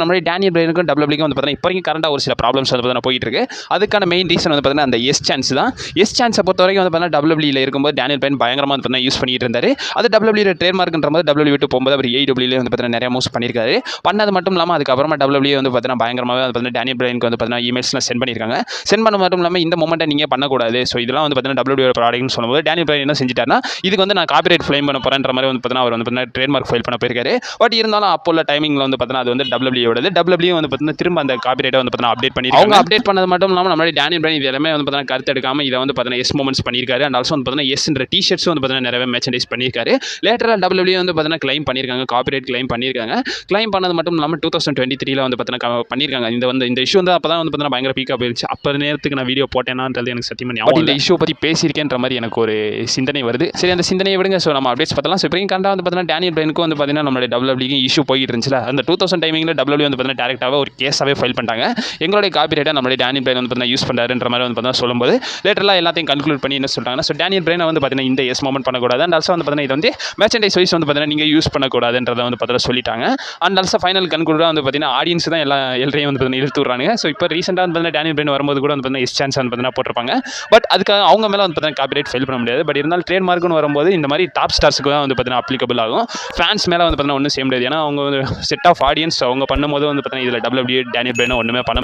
நம்மளுடைய டேனியல் பிரைனுக்கும் டபிள்யூபிள்யூக்கும் வந்து பார்த்தீங்கன்னா இப்போ வரைக்கும் கரண்டாக ஒரு சில ப்ராப்ளம்ஸ் வந்து பார்த்தீங்கன்னா போயிட்டு இருக்கு. அதுக்கான மெயின் ரீசன் வந்து பார்த்தீங்கன்னா அந்த எஸ் சான்ஸ் தான். எஸ் சான்ஸை பொறுத்த வரைக்கும் வந்து பார்த்தீங்கன்னா டபிள்யூபிள்யூல இருக்கும்போது டேனியல் பிரைன் பயங்கரமாக வந்து பார்த்தீங்கன்னா யூஸ் பண்ணிட்டு இருந்தாரு. அது டபிள்யூபிள்யூ ட்ரேட்மார்க்ன்ற போது டபிள்யூபிள்யூ விட்டு போகும்போது அவர் ஏடபிள்யூல வந்து பார்த்தீங்கன்னா நிறைய மூவ்ஸ் பண்ணியிருக்காரு. பண்ணது மட்டும் இல்லாமல் அதுக்கப்புறமா டபிள்யூபிள்யூ வந்து பார்த்தீங்கன்னா பயங்கரமாக வந்து பார்த்தீங்கன்னா டேனியல் பிரைனுக்கு வந்து பார்த்தீங்கன்னா இமெயில்ஸ்லாம் சென்ட் பண்ணியிருக்காங்க. சென்ட் பண்ண மட்டும் இல்லாமல் இந்த மொமெண்ட்டை நீங்கள் பண்ணக்கூடாது. ஸோ இதெல்லாம் வந்து பார்த்தீங்கன்னா டபிள்யூபிள்யூ ப்ராடக்ட்னு சொல்லும்போது டேனியல் பிரைன் என்ன செஞ்சிட்டாருன்னா இதுக்கு வந்து நான் காப்பிரைட் கிளைம் பண்ண போறேன்ற மாதிரி வந்து பார்த்தீங்கன்னா அவர் வந்து பார்த்தீங்கன்னா ட்ரேட்மார்க் ஃபைல் பண்ண போயிருக்காரு. பட் இருந்தாலும் அப்போ உள்ள டைமிங்கில் வந்து பார்த்தீங்கன்னா அது வந்து டபிள்யூபிள்யூ வந்து பார்த்தீங்கன்னா திரும்ப அந்த காப்பிரைட்டை வந்து பார்த்தீங்கன்னா அப்டேட் பண்ணிருக்காங்க. அவங்க அப்டேட் பண்ணது மட்டும் இல்லாமல் நம்மளுடைய டேனியல் பிரைன் இது எல்லாமே வந்து பார்த்தீங்கன்னா கருத்து எடுக்காம இதை வந்து பார்த்தீங்கன்னா எஸ் மூமெண்ட்ஸ் பண்ணியிருக்காரு. அண்ட் ஆல்சோ வந்து பார்த்தீங்கன்னா எஸ்ன்ற டிஷர்ட்ஸ் வந்து பார்த்தீங்கன்னா நிறைய மெர்ச்சன்டைஸ் பண்ணியிருக்காரு. லேட்டராக டபிள்யூபிள்யூ வந்து பார்த்தீங்கன்னா கிளைம் பண்ணியிருக்காங்க, காப்பிரைட் கிளைம் பண்ணியிருக்காங்க. கிளைம் பண்ணது மட்டும் இல்லாமல் 2023 வந்து பார்த்தீங்கன்னா பண்ணியிருக்காங்க. இந்த இஷ்யூ வந்து அப்போ தான் வந்து பார்த்தீங்கன்னா பயங்கர பீக்காக போயிருச்சு. அப்போ நேரத்துக்கு நான் வீடியோ போட்டேனான்றது எனக்கு சத்தியமாக ஞாபகம். இந்த இஷ்யூ பற்றி பேசியிருக்கேன்ற மாதிரி எனக்கு ஒரு சிந்தனை வருது. சரி, அந்த சிந்தனையை விடுங்க. ஸோ நம்ம அப்டேட்ஸ் பார்த்தலாம். ஸோ இப்போ கரெக்டாக வந்து பார்த்தீங்கன்னா டேனியல் பிரைனுக்கும் வந்து பார்த்தீங்கன்னா நம்மளுடைய டபிள்யூபிள்யூக்கு இஷ்யூ போயிட்டு இருந்துச்சுல, அந்த 2000 டைமிங்கில் டபிள்யூபிள்யூ வந்து பார்த்தீங்கன்னா டேரக்டாக ஒரு கேஸாகவே ஃபைல் பண்ணிட்டாங்க. எங்களுடைய காப்பிரைட்டை நம்மளுடைய டேனியல் பிரைன் வந்து பார்த்தீங்கன்னா யூஸ் பண்ணுறாருன்ற மாதிரி வந்து பார்த்தீங்கன்னா சொல்லும்போது லேட்டராக எல்லாத்தையும் கன்க்ளூட் பண்ணி என்ன சொல்லிட்டாங்கன்னா, ஸோ டேனியல் பிரைனை வந்து பார்த்தீங்கன்னா இந்த எஸ் மூமெண்ட் பண்ணக்கூடாது. அண்ட் ஆல்சோ வந்து பார்த்தீங்கன்னா இது வந்து மெர்ச்சன்டைஸ் வைஸ் வந்து பார்த்தீங்கன்னா நீங்கள் யூஸ் பண்ணக்கூடாதுன்றதை வந்து பார்த்தீங்கன்னா சொல்லிட்டாங்க. அண்ட் ஆல்சோ ஃபைனல் கன்க்ளூடாக வந்து பார்த்தீங்கன்னா ஆடியன்ஸ் தான் எல்லாரையும் வந்து பார்த்தீங்கன்னா இழுத்து விட்றாங்க. ஸோ இப்போ ரீசெண்டாக வந்து பார்த்தீங்கன்னா டேனியல் பிரைன் வரும்போது கூட வந்து பார்த்தீங்கன்னா எஸ் சான்ஸ் வந்து பார்த்தீங்கன்னா போட்டிருப்பாங்க. பட் அதுக்காக அவங்க மேலே வந்து பார்த்தீங்கன்னா காப்பிரைட் ஃபைல் பண்ண முடியாது. பட் இருந்தாலும் ட்ரேட் மார்க்னு வரும்போது இந்த மாதிரி டாப் ஸ்டார்ஸுக்கு தான் வந்து பார்த்தீங்கன்னா அப்ளிகபிள் ஆகும். ஃபேன்ஸ் மேலே வந்து பார்த்தீங்கன்னா ஒன்றும் செய்ய முடியாது. ஏன்னா அவங்க செட் ஆஃப் ஆடியன்ஸ் அவங்க பண்ணும்போது வந்து பார்த்தீங்கன்னா இதில் டபிள்யூபிள்யூ டேனியல் பிரைனை ஒன்றுமே பண்ண